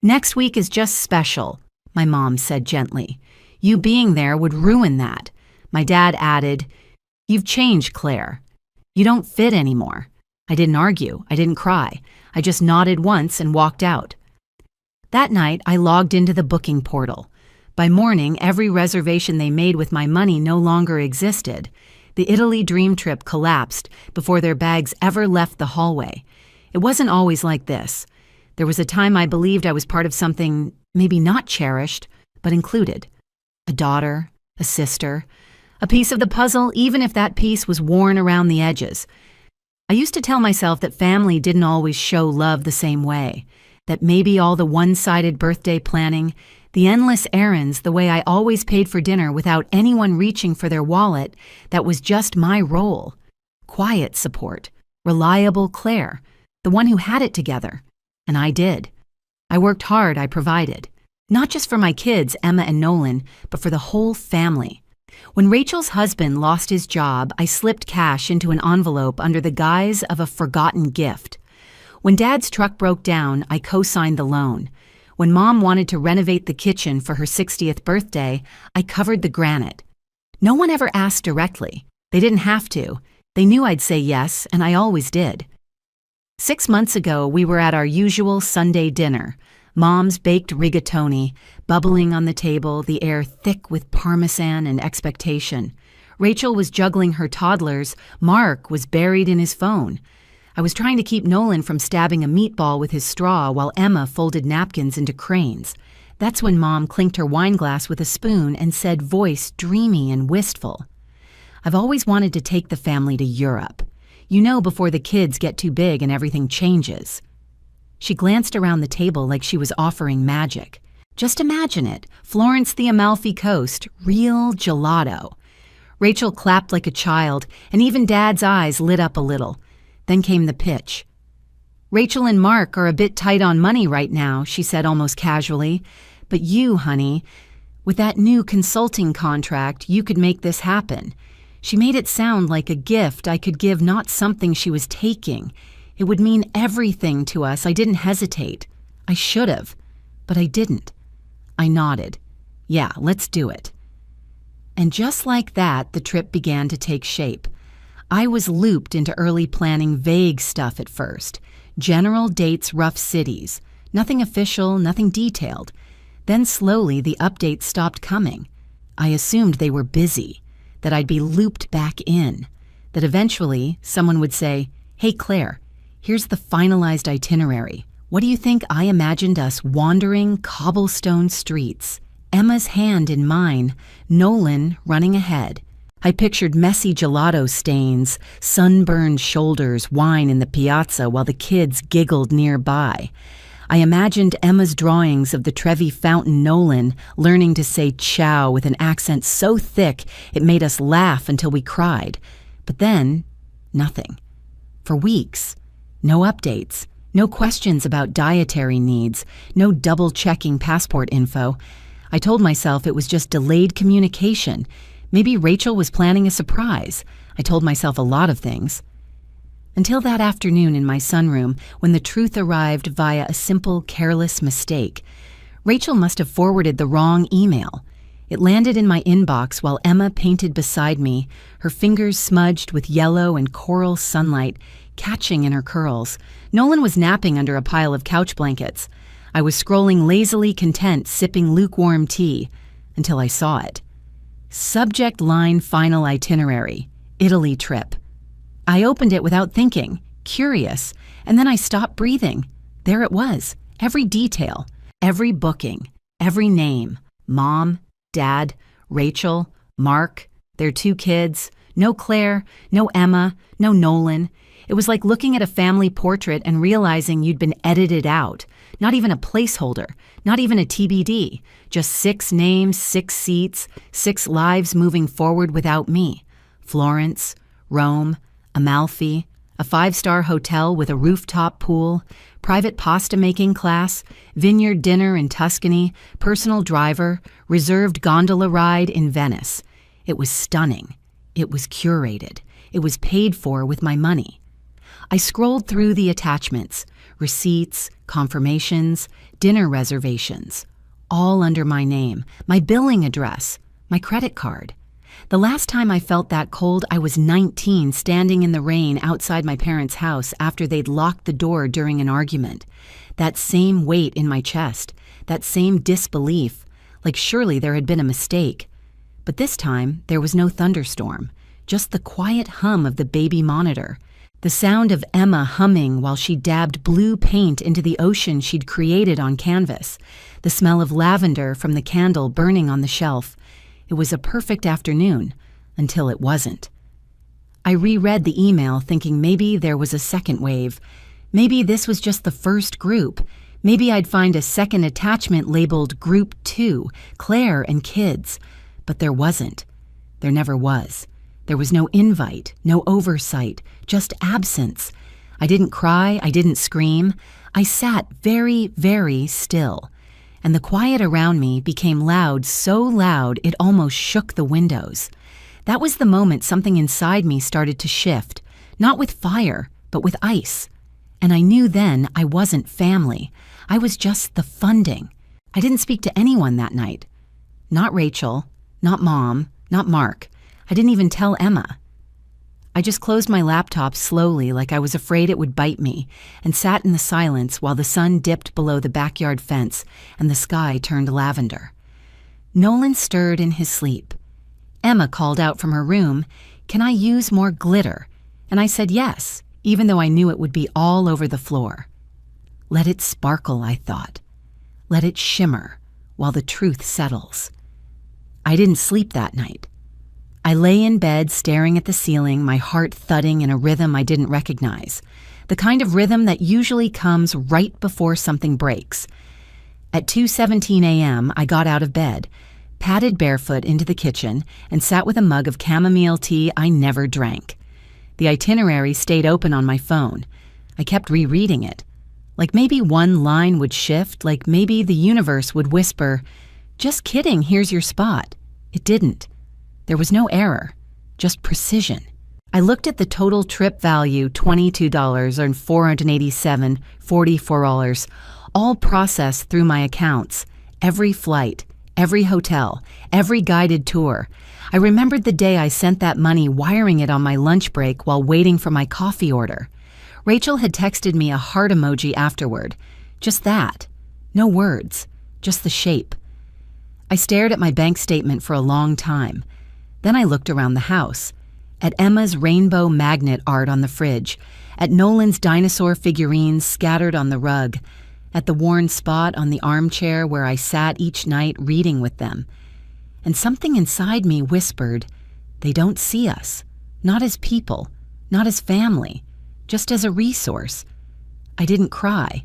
Next week is just special, my mom said gently. You being there would ruin that. My dad added, You've changed, Claire. You don't fit anymore. I didn't argue. I didn't cry. I just nodded once and walked out. That night, I logged into the booking portal. By morning, every reservation they made with my money no longer existed. The Italy dream trip collapsed before their bags ever left the hallway. It wasn't always like this. There was a time I believed I was part of something maybe not cherished, but included. A daughter, a sister, a piece of the puzzle, even if that piece was worn around the edges. I used to tell myself that family didn't always show love the same way, that maybe all the one-sided birthday planning, the endless errands, the way I always paid for dinner without anyone reaching for their wallet, that was just my role. Quiet support, reliable Claire, the one who had it together. And I did. I worked hard, I provided. Not just for my kids, Emma and Nolan, but for the whole family. When Rachel's husband lost his job, I slipped cash into an envelope under the guise of a forgotten gift. When Dad's truck broke down, I co-signed the loan. When Mom wanted to renovate the kitchen for her 60th birthday, I covered the granite. No one ever asked directly. They didn't have to. They knew I'd say yes, and I always did. 6 months ago, we were at our usual Sunday dinner. Mom's baked rigatoni, bubbling on the table, the air thick with parmesan and expectation. Rachel was juggling her toddlers. Mark was buried in his phone. I was trying to keep Nolan from stabbing a meatball with his straw while Emma folded napkins into cranes. That's when Mom clinked her wine glass with a spoon and said, voice dreamy and wistful, I've always wanted to take the family to Europe. You know, before the kids get too big and everything changes. She glanced around the table like she was offering magic. Just imagine it, Florence the Amalfi Coast, real gelato. Rachel clapped like a child, and even Dad's eyes lit up a little. Then came the pitch. Rachel and Mark are a bit tight on money right now, she said almost casually. But you, honey, with that new consulting contract, you could make this happen. She made it sound like a gift I could give, not something she was taking. It would mean everything to us. I didn't hesitate. I should have, but I didn't. I nodded. Yeah, let's do it. And just like that, the trip began to take shape. I was looped into early planning vague stuff at first. General dates, rough cities. Nothing official, nothing detailed. Then slowly the updates stopped coming. I assumed they were busy, that I'd be looped back in, that eventually someone would say, Hey Claire, here's the finalized itinerary. What do you think I imagined us wandering cobblestone streets? Emma's hand in mine, Nolan running ahead. I pictured messy gelato stains, sunburned shoulders, wine in the piazza while the kids giggled nearby. I imagined Emma's drawings of the Trevi Fountain, Nolan learning to say ciao with an accent so thick it made us laugh until we cried. But then, nothing. For weeks, no updates, no questions about dietary needs, no double-checking passport info. I told myself it was just delayed communication. Maybe Rachel was planning a surprise. I told myself a lot of things. Until that afternoon in my sunroom, when the truth arrived via a simple, careless mistake. Rachel must have forwarded the wrong email. It landed in my inbox while Emma painted beside me, her fingers smudged with yellow and coral sunlight, catching in her curls. Nolan was napping under a pile of couch blankets. I was scrolling lazily content, sipping lukewarm tea, until I saw it. Subject line final itinerary, Italy trip. I opened it without thinking, curious, and then I stopped breathing. There it was, every detail, every booking, every name, Mom, Dad, Rachel, Mark, their 2 kids, no Claire, no Emma, no Nolan. It was like looking at a family portrait and realizing you'd been edited out. Not even a placeholder, not even a TBD, just 6 names, 6 seats, 6 lives moving forward without me. Florence, Rome, Amalfi, a 5-star hotel with a rooftop pool, private pasta-making class, vineyard dinner in Tuscany, personal driver, reserved gondola ride in Venice. It was stunning. It was curated. It was paid for with my money. I scrolled through the attachments, receipts, confirmations, dinner reservations, all under my name, my billing address, my credit card. The last time I felt that cold, I was 19, standing in the rain outside my parents' house after they'd locked the door during an argument. That same weight in my chest, that same disbelief, like surely there had been a mistake. But this time, there was no thunderstorm, just the quiet hum of the baby monitor, the sound of Emma humming while she dabbed blue paint into the ocean she'd created on canvas, the smell of lavender from the candle burning on the shelf. It was a perfect afternoon, until it wasn't. I reread the email thinking maybe there was a second wave. Maybe this was just the first group. Maybe I'd find a second attachment labeled Group 2, Claire and kids. But there wasn't. There never was. There was no invite, no oversight, just absence. I didn't cry, I didn't scream. I sat very, very still. And the quiet around me became loud, so loud it almost shook the windows. That was the moment something inside me started to shift, not with fire, but with ice. And I knew then I wasn't family. I was just the funding. I didn't speak to anyone that night. Not Rachel, not Mom, not Mark. I didn't even tell Emma. I just closed my laptop slowly like I was afraid it would bite me and sat in the silence while the sun dipped below the backyard fence and the sky turned lavender. Nolan stirred in his sleep. Emma called out from her room, "Can I use more glitter?" And I said yes, even though I knew it would be all over the floor. Let it sparkle, I thought. Let it shimmer while the truth settles. I didn't sleep that night. I lay in bed staring at the ceiling, my heart thudding in a rhythm I didn't recognize, the kind of rhythm that usually comes right before something breaks. At 2:17 a.m., I got out of bed, padded barefoot into the kitchen, and sat with a mug of chamomile tea I never drank. The itinerary stayed open on my phone. I kept rereading it. Like maybe one line would shift, like maybe the universe would whisper, "Just kidding, here's your spot." It didn't. There was no error, just precision. I looked at the total trip value, $22 and $487.44, all processed through my accounts, every flight, every hotel, every guided tour. I remembered the day I sent that money, wiring it on my lunch break while waiting for my coffee order. Rachel had texted me a heart emoji afterward. Just that. No words, just the shape. I stared at my bank statement for a long time. Then I looked around the house, at Emma's rainbow magnet art on the fridge, at Nolan's dinosaur figurines scattered on the rug, at the worn spot on the armchair where I sat each night reading with them. And something inside me whispered, they don't see us, not as people, not as family, just as a resource. I didn't cry.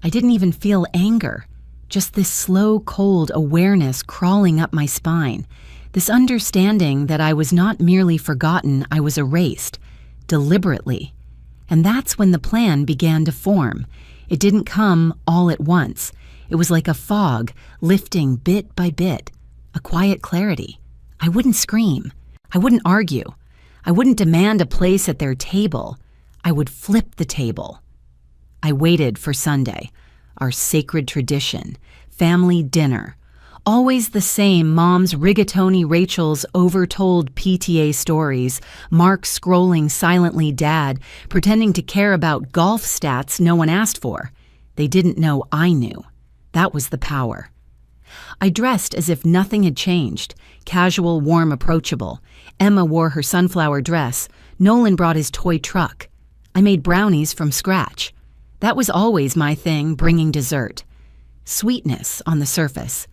I didn't even feel anger, just this slow, cold awareness crawling up my spine. This understanding that I was not merely forgotten, I was erased, deliberately. And that's when the plan began to form. It didn't come all at once. It was like a fog, lifting bit by bit, a quiet clarity. I wouldn't scream. I wouldn't argue. I wouldn't demand a place at their table. I would flip the table. I waited for Sunday, our sacred tradition, family dinner. Always the same, Mom's rigatoni Rachel's overtold PTA stories, Mark scrolling silently Dad, pretending to care about golf stats no one asked for. They didn't know I knew. That was the power. I dressed as if nothing had changed, casual, warm, approachable. Emma wore her sunflower dress. Nolan brought his toy truck. I made brownies from scratch. That was always my thing, bringing dessert. Sweetness on the surface.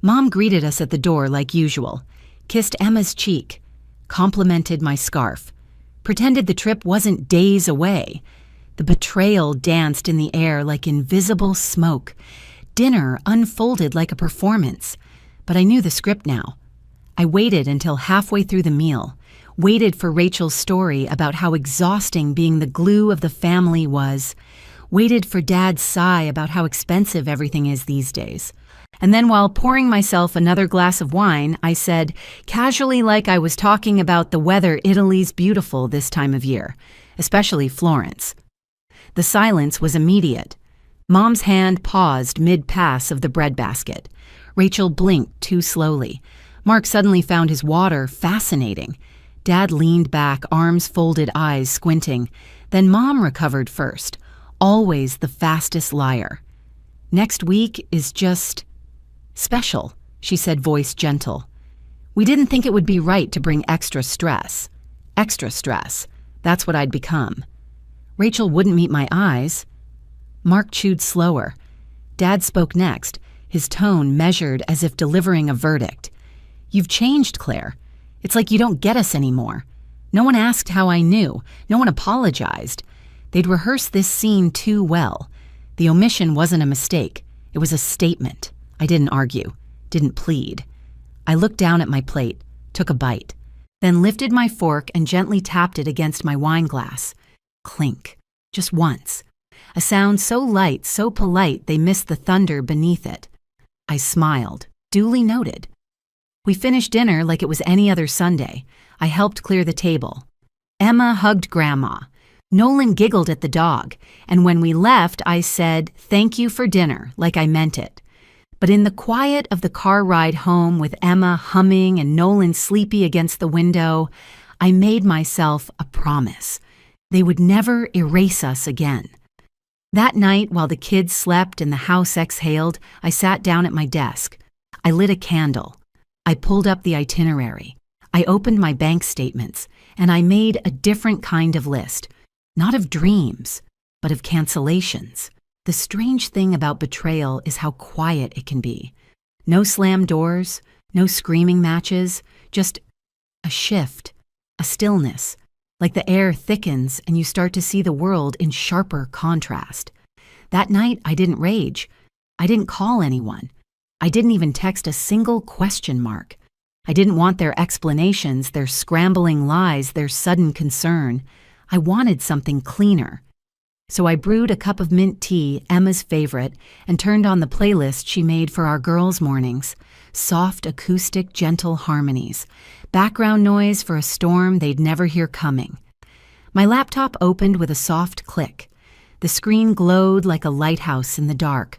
Mom greeted us at the door like usual, kissed Emma's cheek, complimented my scarf, pretended the trip wasn't days away. The betrayal danced in the air like invisible smoke. Dinner unfolded like a performance, but I knew the script now. I waited until halfway through the meal, waited for Rachel's story about how exhausting being the glue of the family was, waited for Dad's sigh about how expensive everything is these days. And then while pouring myself another glass of wine, I said, casually like I was talking about the weather, Italy's beautiful this time of year, especially Florence. The silence was immediate. Mom's hand paused mid-pass of the breadbasket. Rachel blinked too slowly. Mark suddenly found his water fascinating. Dad leaned back, arms folded, eyes squinting. Then Mom recovered first, always the fastest liar. "Next week is just special," she said, voice gentle. "We didn't think it would be right to bring extra stress. Extra stress. That's what I'd become." Rachel wouldn't meet my eyes. Mark chewed slower. Dad spoke next, his tone measured as if delivering a verdict. "You've changed, Claire. It's like you don't get us anymore. No one asked how I knew. No one apologized. They'd rehearsed this scene too well. The omission wasn't a mistake. It was a statement. I didn't argue, didn't plead. I looked down at my plate, took a bite, then lifted my fork and gently tapped it against my wine glass. Clink. Just once. A sound so light, so polite, they missed the thunder beneath it. I smiled, duly noted. We finished dinner like it was any other Sunday. I helped clear the table. Emma hugged Grandma. Nolan giggled at the dog, and when we left, I said, "Thank you for dinner," like I meant it. But in the quiet of the car ride home with Emma humming and Nolan sleepy against the window, I made myself a promise. They would never erase us again. That night, while the kids slept and the house exhaled, I sat down at my desk. I lit a candle. I pulled up the itinerary. I opened my bank statements, and I made a different kind of list. Not of dreams, but of cancellations. The strange thing about betrayal is how quiet it can be. No slammed doors, no screaming matches, just a shift, a stillness, like the air thickens and you start to see the world in sharper contrast. That night, I didn't rage. I didn't call anyone. I didn't even text a single question mark. I didn't want their explanations, their scrambling lies, their sudden concern. I wanted something cleaner. So I brewed a cup of mint tea, Emma's favorite, and turned on the playlist she made for our girls' mornings. Soft, acoustic, gentle harmonies. Background noise for a storm they'd never hear coming. My laptop opened with a soft click. The screen glowed like a lighthouse in the dark.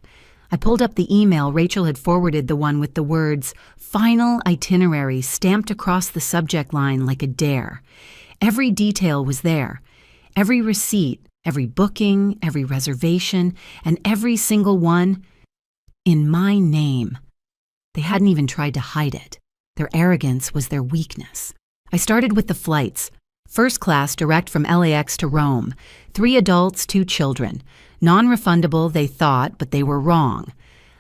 I pulled up the email Rachel had forwarded, the one with the words, "Final itinerary," stamped across the subject line like a dare. Every detail was there. Every receipt, every booking, every reservation, and every single one in my name. They hadn't even tried to hide it. Their arrogance was their weakness. I started with the flights. First class direct from LAX to Rome. 3 adults, 2 children. Non-refundable, they thought, but they were wrong.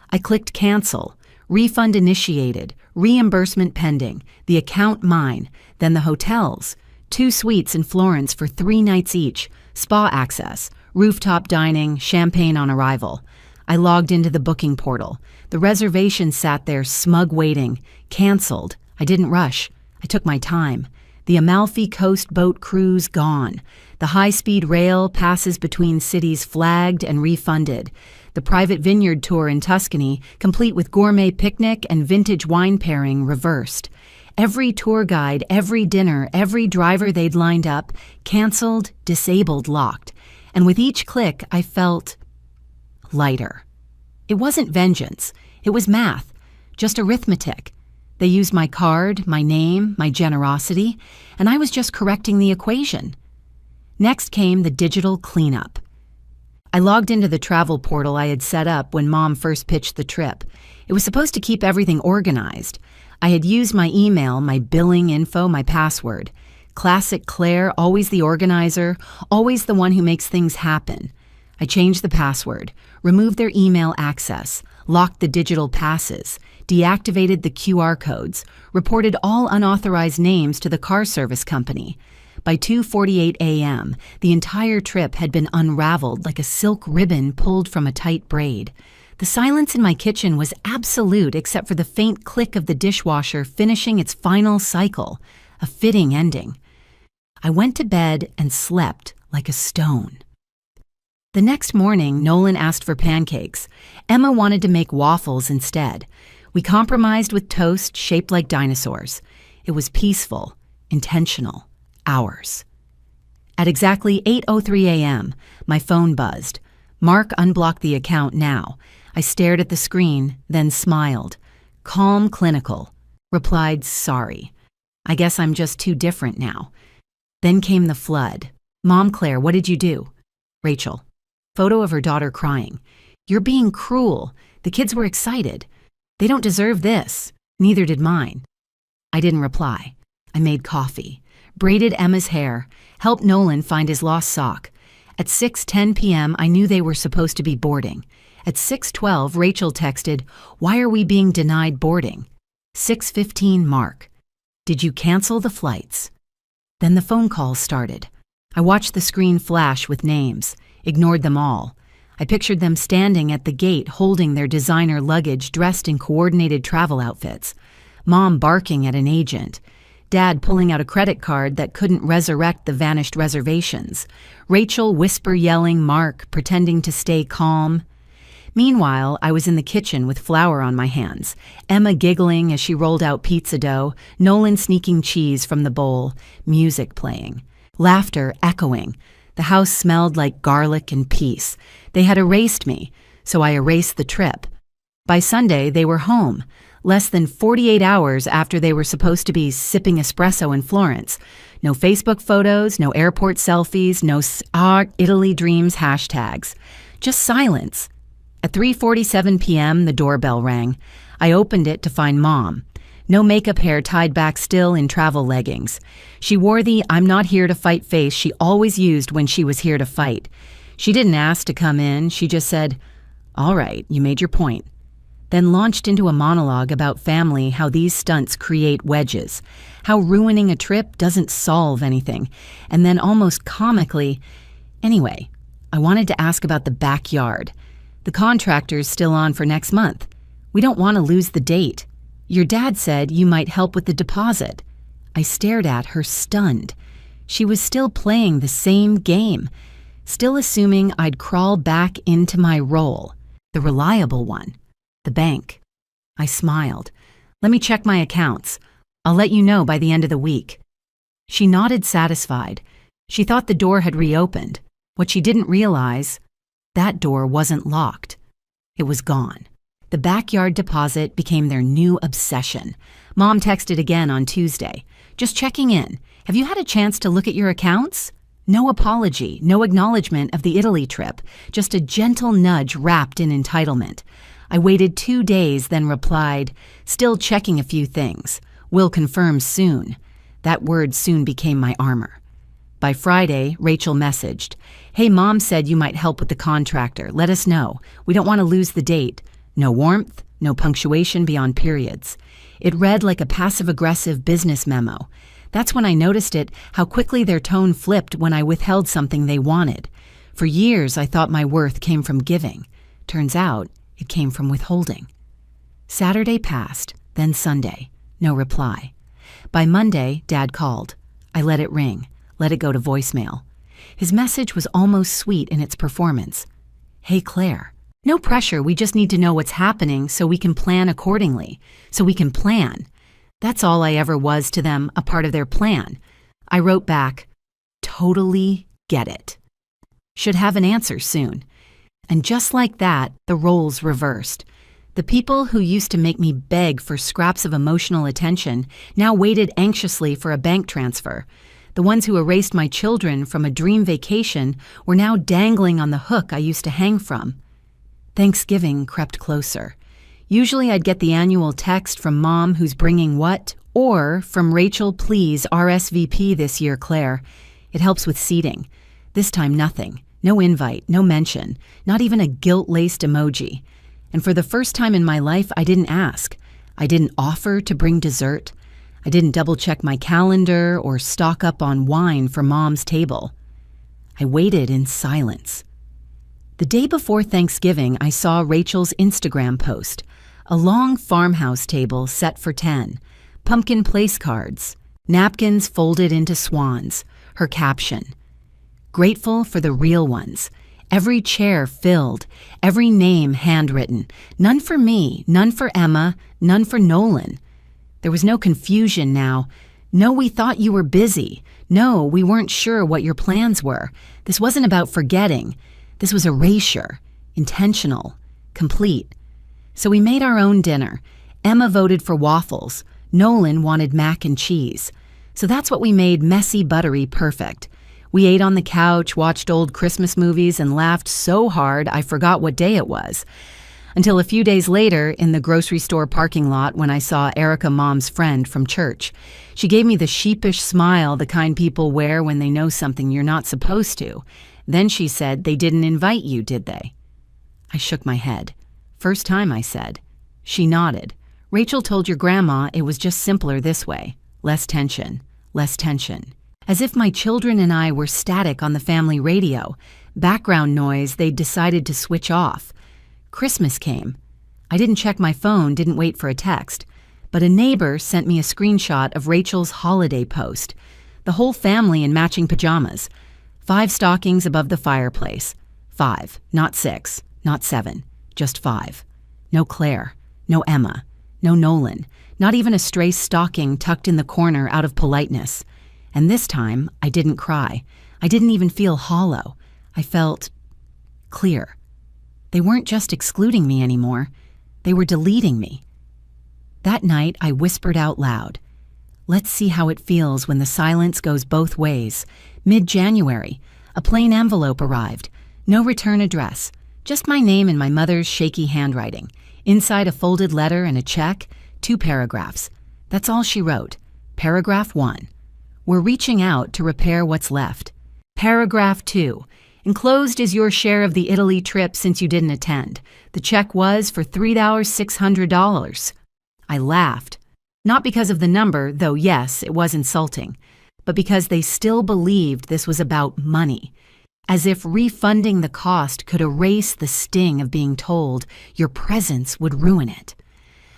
I clicked cancel. Refund initiated. Reimbursement pending. The account mine. Then the hotels. 2 suites in Florence for 3 nights each. Spa access. Rooftop dining. Champagne on arrival. I logged into the booking portal. The reservation sat there smug waiting. Canceled. I didn't rush. I took my time. The Amalfi Coast boat cruise gone. The high-speed rail passes between cities flagged and refunded. The private vineyard tour in Tuscany, complete with gourmet picnic and vintage wine pairing, reversed. Every tour guide, every dinner, every driver they'd lined up, canceled, disabled, locked. And with each click, I felt lighter. It wasn't vengeance. It was math. Just arithmetic. They used my card, my name, my generosity, and I was just correcting the equation. Next came the digital cleanup. I logged into the travel portal I had set up when Mom first pitched the trip. It was supposed to keep everything organized. I had used my email, my billing info, my password. Classic Claire, always the organizer, always the one who makes things happen. I changed the password, removed their email access, locked the digital passes, deactivated the QR codes, reported all unauthorized names to the car service company. By 2:48 a.m., the entire trip had been unraveled like a silk ribbon pulled from a tight braid. The silence in my kitchen was absolute except for the faint click of the dishwasher finishing its final cycle, a fitting ending. I went to bed and slept like a stone. The next morning, Nolan asked for pancakes. Emma wanted to make waffles instead. We compromised with toast shaped like dinosaurs. It was peaceful, intentional, ours. At exactly 8:03 a.m., my phone buzzed. Mark unblocked the account now. I stared at the screen, then smiled. Calm, clinical. Replied, sorry. I guess I'm just too different now. Then came the flood. Mom, Claire, what did you do? Rachel. Photo of her daughter crying. You're being cruel. The kids were excited. They don't deserve this. Neither did mine. I didn't reply. I made coffee, braided Emma's hair, helped Nolan find his lost sock. At 6:10 p.m., I knew they were supposed to be boarding. At 6:12, Rachel texted, why are we being denied boarding? 6:15, Mark. Did you cancel the flights? Then the phone calls started. I watched the screen flash with names, ignored them all. I pictured them standing at the gate holding their designer luggage dressed in coordinated travel outfits. Mom barking at an agent. Dad pulling out a credit card that couldn't resurrect the vanished reservations. Rachel whisper yelling Mark, pretending to stay calm. Meanwhile, I was in the kitchen with flour on my hands, Emma giggling as she rolled out pizza dough, Nolan sneaking cheese from the bowl, music playing. Laughter echoing. The house smelled like garlic and peace. They had erased me, so I erased the trip. By Sunday, they were home, less than 48 hours after they were supposed to be sipping espresso in Florence. No Facebook photos, no airport selfies, no Italy dreams hashtags. Just silence. At 3:47 p.m., the doorbell rang. I opened it to find Mom. No makeup hair tied back still in travel leggings. She wore the I'm not here to fight face she always used when she was here to fight. She didn't ask to come in, she just said, all right, you made your point. Then launched into a monologue about family, how these stunts create wedges, how ruining a trip doesn't solve anything, and then almost comically, anyway, I wanted to ask about the backyard. The contractor's still on for next month. We don't want to lose the date. Your dad said you might help with the deposit. I stared at her, stunned. She was still playing the same game, still assuming I'd crawl back into my role, the reliable one, the bank. I smiled. Let me check my accounts. I'll let you know by the end of the week. She nodded, satisfied. She thought the door had reopened. What she didn't realize, that door wasn't locked. It was gone. The backyard deposit became their new obsession. Mom texted again on Tuesday. Just checking in. Have you had a chance to look at your accounts? No apology, no acknowledgement of the Italy trip, just a gentle nudge wrapped in entitlement. I waited 2 days, then replied, still checking a few things. Will confirm soon. That word soon became my armor. By Friday, Rachel messaged, hey, Mom said you might help with the contractor. Let us know. We don't want to lose the date. No warmth, no punctuation beyond periods. It read like a passive-aggressive business memo. That's when I noticed it, how quickly their tone flipped when I withheld something they wanted. For years, I thought my worth came from giving. Turns out, it came from withholding. Saturday passed, then Sunday. No reply. By Monday, Dad called. I let it ring, let it go to voicemail. His message was almost sweet in its performance. Hey, Claire. No pressure, we just need to know what's happening so we can plan accordingly. So we can plan. That's all I ever was to them, a part of their plan. I wrote back, totally get it. Should have an answer soon. And just like that, the roles reversed. The people who used to make me beg for scraps of emotional attention now waited anxiously for a bank transfer. The ones who erased my children from a dream vacation were now dangling on the hook I used to hang from. Thanksgiving crept closer. Usually I'd get the annual text from Mom who's bringing what, or from Rachel, please RSVP this year, Claire. It helps with seating. This time nothing. No invite, no mention, not even a guilt-laced emoji. And for the first time in my life, I didn't ask. I didn't offer to bring dessert. I didn't double-check my calendar or stock up on wine for Mom's table. I waited in silence. The day before Thanksgiving, I saw Rachel's Instagram post. A long farmhouse table set for 10. Pumpkin place cards. Napkins folded into swans. Her caption. Grateful for the real ones. Every chair filled. Every name handwritten. None for me, none for Emma, none for Nolan. There was no confusion now. No, we thought you were busy. No, we weren't sure what your plans were. This wasn't about forgetting. This was erasure. Intentional. Complete. So we made our own dinner. Emma voted for waffles. Nolan wanted mac and cheese. So that's what we made messy, buttery, perfect. We ate on the couch, watched old Christmas movies, and laughed so hard I forgot what day it was. Until a few days later, in the grocery store parking lot when I saw Erica, Mom's friend from church. She gave me the sheepish smile the kind people wear when they know something you're not supposed to. Then she said, "They didn't invite you, did they?" I shook my head. "First time," I said. She nodded. "Rachel told your grandma it was just simpler this way. Less tension. Less tension." As if my children and I were static on the family radio, background noise they'd decided to switch off. Christmas came. I didn't check my phone, didn't wait for a text, but a neighbor sent me a screenshot of Rachel's holiday post. The whole family in matching pajamas. 5 stockings above the fireplace. 5, not 6, not 7, just 5. No Claire, no Emma, no Nolan, not even a stray stocking tucked in the corner out of politeness. And this time, I didn't cry. I didn't even feel hollow. I felt clear. They weren't just excluding me anymore. They were deleting me. That night, I whispered out loud, "Let's see how it feels when the silence goes both ways." Mid-January, a plain envelope arrived. No return address. Just my name in my mother's shaky handwriting. Inside a folded letter and a check, 2 paragraphs. That's all she wrote. Paragraph 1. We're reaching out to repair what's left. Paragraph 2. Enclosed is your share of the Italy trip since you didn't attend. The check was for $3,600. I laughed. Not because of the number, though yes, it was insulting, but because they still believed this was about money. As if refunding the cost could erase the sting of being told your presence would ruin it.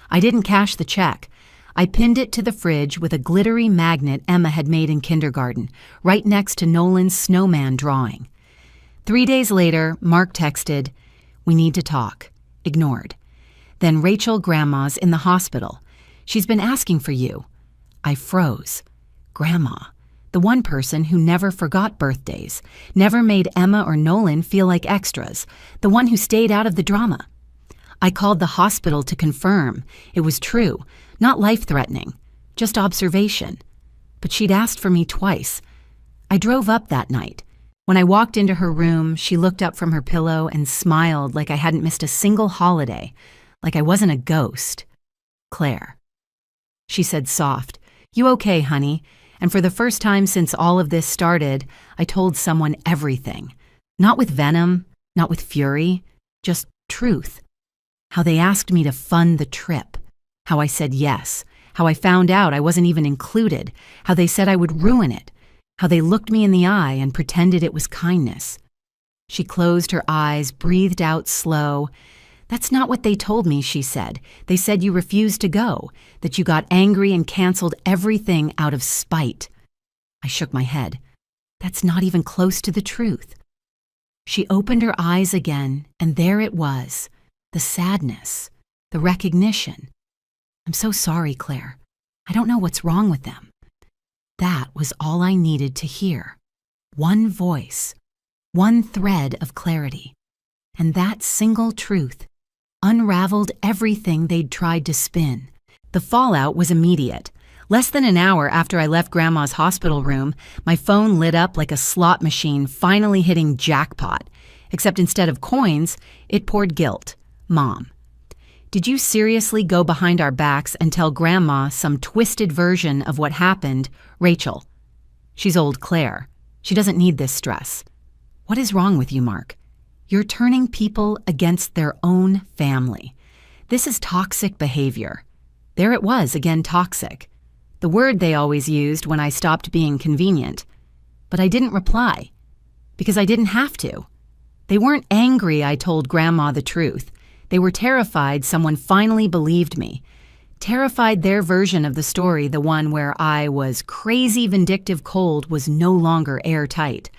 I didn't cash the check. I pinned it to the fridge with a glittery magnet Emma had made in kindergarten, right next to Nolan's snowman drawing. 3 days later, Mark texted, "We need to talk." Ignored. Then Rachel Grandma's in the hospital. "She's been asking for you." I froze. Grandma. The one person who never forgot birthdays, never made Emma or Nolan feel like extras, the one who stayed out of the drama. I called the hospital to confirm. It was true, not life-threatening, just observation. But she'd asked for me twice. I drove up that night. When I walked into her room, she looked up from her pillow and smiled like I hadn't missed a single holiday, like I wasn't a ghost. "Claire." She said soft, "You okay, honey?" And for the first time since all of this started, I told someone everything. Not with venom, not with fury, just truth. How they asked me to fund the trip. How I said yes. How I found out I wasn't even included. How they said I would ruin it. How they looked me in the eye and pretended it was kindness. She closed her eyes, breathed out slow. "That's not what they told me," she said. "They said you refused to go, that you got angry and canceled everything out of spite." I shook my head. That's not even close to the truth. She opened her eyes again, and there it was, the sadness, the recognition. "I'm so sorry, Claire. I don't know what's wrong with them." That was all I needed to hear. One voice, one thread of clarity. And that single truth unraveled everything they'd tried to spin. The fallout was immediate. Less than an hour after I left Grandma's hospital room, my phone lit up like a slot machine finally hitting jackpot. Except instead of coins, it poured guilt. Mom. "Did you seriously go behind our backs and tell Grandma some twisted version of what happened, Rachel? She's old Claire. She doesn't need this stress. What is wrong with you, Mark? You're turning people against their own family. This is toxic behavior." There it was, again toxic. The word they always used when I stopped being convenient. But I didn't reply. Because I didn't have to. They weren't angry I told Grandma the truth. They were terrified someone finally believed me. Terrified their version of the story, the one where I was crazy, vindictive, cold, was no longer airtight.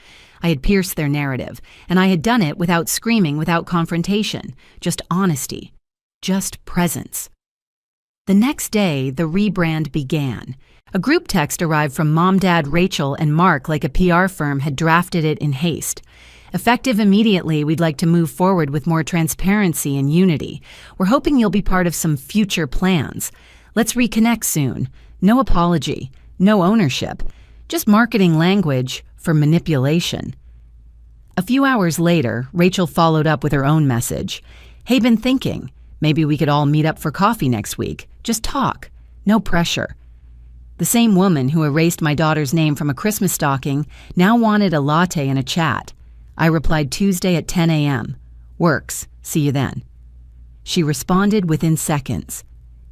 I had pierced their narrative, and I had done it without screaming, without confrontation. Just honesty. Just presence. The next day, the rebrand began. A group text arrived from Mom, Dad, Rachel, and Mark like a PR firm had drafted it in haste. Effective immediately, we'd like to move forward with more transparency and unity. We're hoping you'll be part of some future plans. Let's reconnect soon. No apology, no ownership, just marketing language for manipulation. A few hours later, Rachel followed up with her own message. Hey, been thinking. Maybe we could all meet up for coffee next week. Just talk. No pressure. The same woman who erased my daughter's name from a Christmas stocking now wanted a latte and a chat. I replied Tuesday at 10 a.m. Works. See you then. She responded within seconds.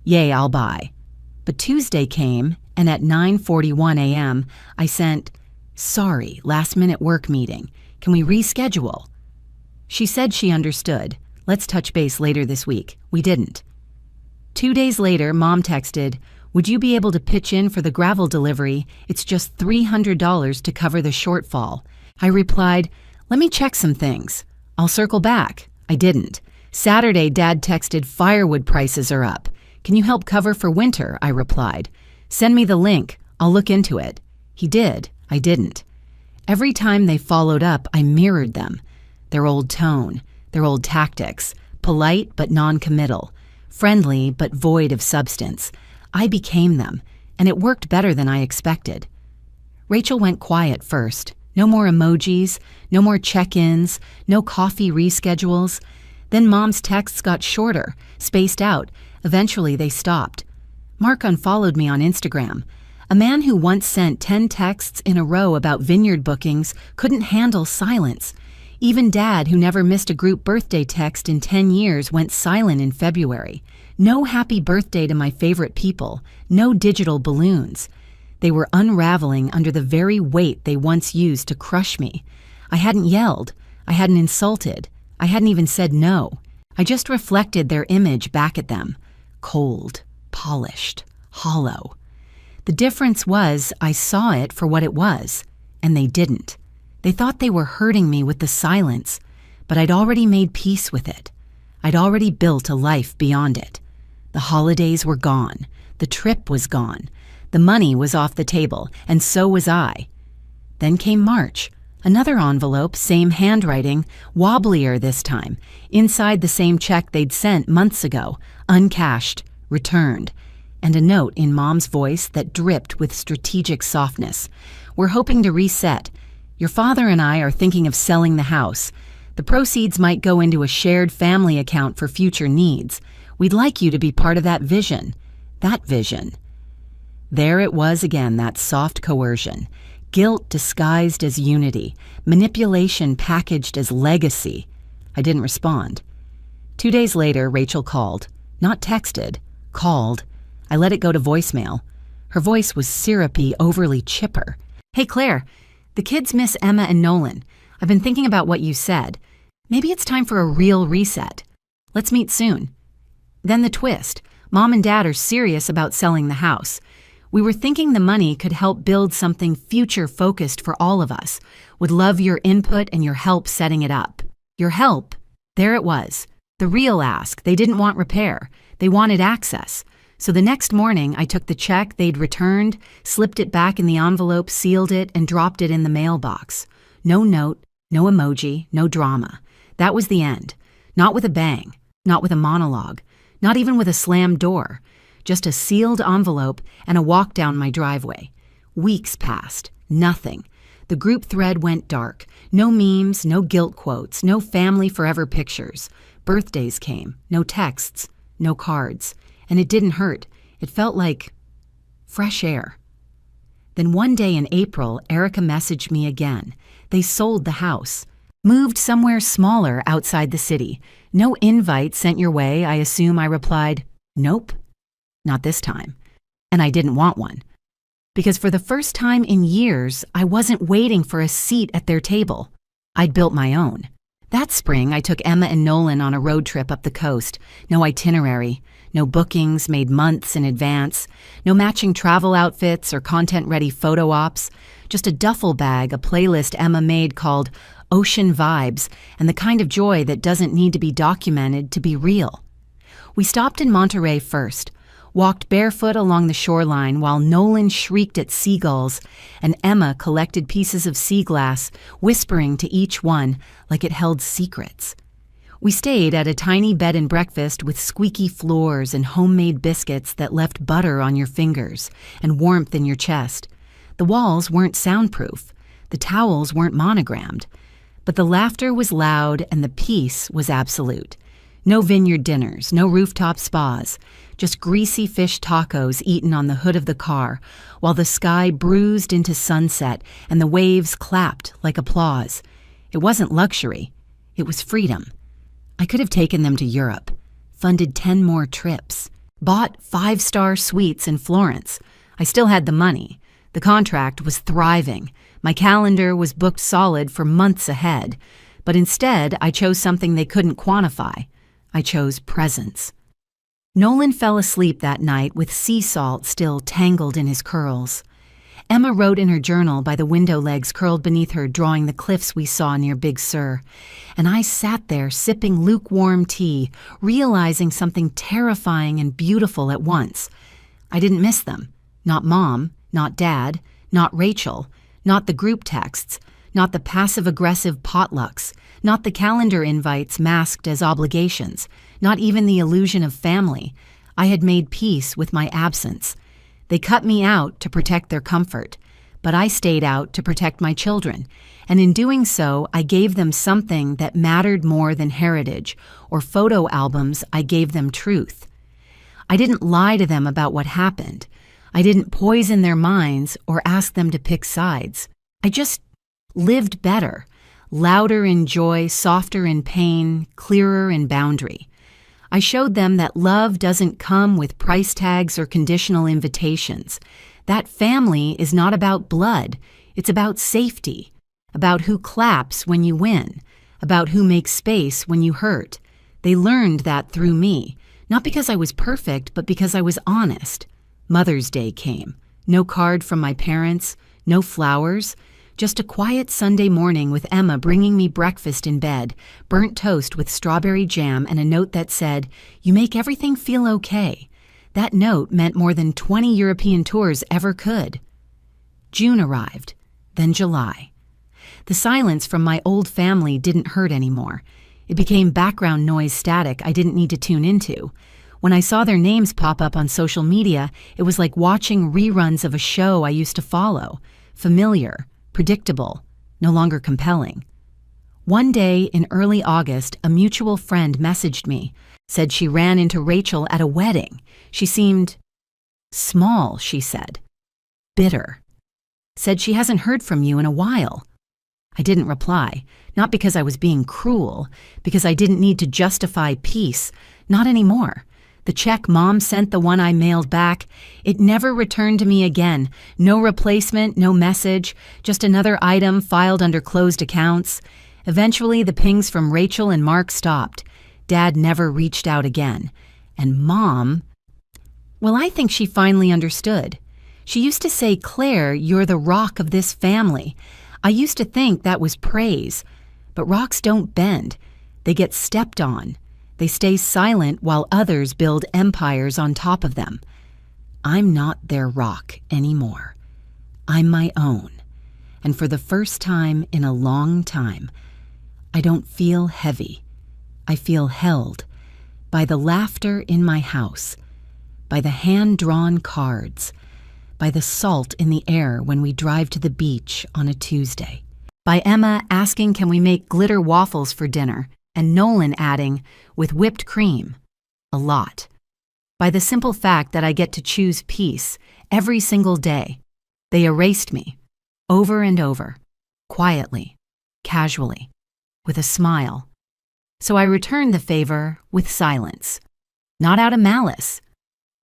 Yay, I'll buy. But Tuesday came, and at 9:41 a.m., I sent, sorry, last-minute work meeting. Can we reschedule? She said she understood. Let's touch base later this week. We didn't. 2 days later, Mom texted, would you be able to pitch in for the gravel delivery? It's just $300 to cover the shortfall. I replied, let me check some things. I'll circle back. I didn't. Saturday, Dad texted, firewood prices are up. Can you help cover for winter? I replied. Send me the link. I'll look into it. He did. I didn't. Every time they followed up, I mirrored them. Their old tone, their old tactics, polite but non-committal, friendly but void of substance. I became them, and it worked better than I expected. Rachel went quiet first. No more emojis, no more check-ins, no coffee reschedules. Then Mom's texts got shorter, spaced out. Eventually they stopped. Mark unfollowed me on Instagram. A man who once sent 10 texts in a row about vineyard bookings couldn't handle silence. Even Dad, who never missed a group birthday text in 10 years, went silent in February. No happy birthday to my favorite people, no digital balloons. They were unraveling under the very weight they once used to crush me. I hadn't yelled. I hadn't insulted. I hadn't even said no. I just reflected their image back at them. Cold, polished, hollow. The difference was I saw it for what it was, and they didn't. They thought they were hurting me with the silence, but I'd already made peace with it. I'd already built a life beyond it. The holidays were gone. The trip was gone. The money was off the table, and so was I. Then came March. Another envelope, same handwriting, wobblier this time, inside the same check they'd sent months ago, uncashed, returned, and a note in Mom's voice that dripped with strategic softness. We're hoping to reset. Your father and I are thinking of selling the house. The proceeds might go into a shared family account for future needs. We'd like you to be part of that vision. That vision. There it was again, that soft coercion. Guilt disguised as unity. Manipulation packaged as legacy. I didn't respond. 2 days later, Rachel called. Not texted. Called. I let it go to voicemail. Her voice was syrupy, overly chipper. Hey, Claire. The kids miss Emma and Nolan. I've been thinking about what you said. Maybe it's time for a real reset. Let's meet soon. Then the twist. Mom and Dad are serious about selling the house. We were thinking the money could help build something future-focused for all of us. Would love your input and your help setting it up. Your help? There it was. The real ask. They didn't want repair. They wanted access. So the next morning, I took the check they'd returned, slipped it back in the envelope, sealed it, and dropped it in the mailbox. No note, no emoji, no drama. That was the end. Not with a bang. Not with a monologue. Not even with a slammed door. Just a sealed envelope and a walk down my driveway. Weeks passed. Nothing. The group thread went dark. No memes, no guilt quotes, no family forever pictures. Birthdays came. No texts, no cards. And it didn't hurt. It felt like fresh air. Then one day in April, Erica messaged me again. They sold the house. Moved somewhere smaller outside the city. No invite sent your way, I assume. I replied, nope. Not this time. And I didn't want one. Because for the first time in years, I wasn't waiting for a seat at their table. I'd built my own. That spring, I took Emma and Nolan on a road trip up the coast. No itinerary, no bookings made months in advance, no matching travel outfits or content-ready photo ops, just a duffel bag, a playlist Emma made called Ocean Vibes, and the kind of joy that doesn't need to be documented to be real. We stopped in Monterey first. walked barefoot along the shoreline while Nolan shrieked at seagulls and Emma collected pieces of sea glass, whispering to each one like it held secrets. We stayed at a tiny bed and breakfast with squeaky floors and homemade biscuits that left butter on your fingers and warmth in your chest. The walls weren't soundproof. The towels weren't monogrammed. But the laughter was loud and the peace was absolute. No vineyard dinners, no rooftop spas, just greasy fish tacos eaten on the hood of the car while the sky bruised into sunset and the waves clapped like applause. It wasn't luxury. It was freedom. I could have taken them to Europe, funded 10 more trips, bought 5-star suites in Florence. I still had the money. The contract was thriving. My calendar was booked solid for months ahead. But instead, I chose something they couldn't quantify. I chose presence. Nolan fell asleep that night with sea salt still tangled in his curls. Emma wrote in her journal by the window legs curled beneath her, drawing the cliffs we saw near Big Sur. And I sat there sipping lukewarm tea, realizing something terrifying and beautiful at once. I didn't miss them. Not Mom, not Dad, not Rachel, not the group texts, not the passive-aggressive potlucks, not the calendar invites masked as obligations, not even the illusion of family. I had made peace with my absence. They cut me out to protect their comfort, but I stayed out to protect my children, and in doing so, I gave them something that mattered more than heritage or photo albums. I gave them truth. I didn't lie to them about what happened. I didn't poison their minds or ask them to pick sides. I just lived better, louder in joy, softer in pain, clearer in boundary. I showed them that love doesn't come with price tags or conditional invitations. That family is not about blood. It's about safety, about who claps when you win, about who makes space when you hurt. They learned that through me, not because I was perfect, but because I was honest. Mother's Day came. No card from my parents, no flowers, just a quiet Sunday morning with Emma bringing me breakfast in bed, burnt toast with strawberry jam and a note that said, "You make everything feel okay." That note meant more than 20 European tours ever could. June arrived, then July. The silence from my old family didn't hurt anymore. It became background noise static I didn't need to tune into. When I saw their names pop up on social media, it was like watching reruns of a show I used to follow. Familiar, predictable, no longer compelling. One day in early August, a mutual friend messaged me, said she ran into Rachel at a wedding. She seemed small, she said. Bitter. Said she hasn't heard from you in a while. I didn't reply, not because I was being cruel, because I didn't need to justify peace, not anymore. The check Mom sent, the one I mailed back, it never returned to me again. No replacement, no message, just another item filed under closed accounts. Eventually, the pings from Rachel and Mark stopped. Dad never reached out again. And Mom, well, I think she finally understood. She used to say, "Claire, you're the rock of this family." I used to think that was praise. But rocks don't bend. They get stepped on. They stay silent while others build empires on top of them. I'm not their rock anymore. I'm my own. And for the first time in a long time, I don't feel heavy. I feel held by the laughter in my house, by the hand-drawn cards, by the salt in the air when we drive to the beach on a Tuesday, by Emma asking, "Can we make glitter waffles for dinner?" and Nolan adding, "with whipped cream." A lot. By the simple fact that I get to choose peace every single day. They erased me, over and over, quietly, casually, with a smile. So I returned the favor with silence. Not out of malice,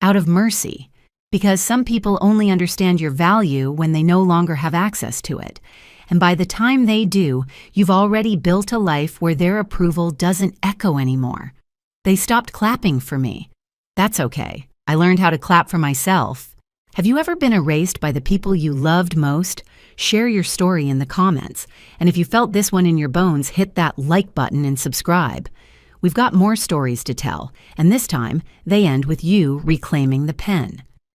out of mercy, because some people only understand your value when they no longer have access to it. And by the time they do, you've already built a life where their approval doesn't echo anymore. They stopped clapping for me. That's okay. I learned how to clap for myself. Have you ever been erased by the people you loved most? Share your story in the comments. And if you felt this one in your bones, hit that like button and subscribe. We've got more stories to tell, and this time they end with you reclaiming the pen.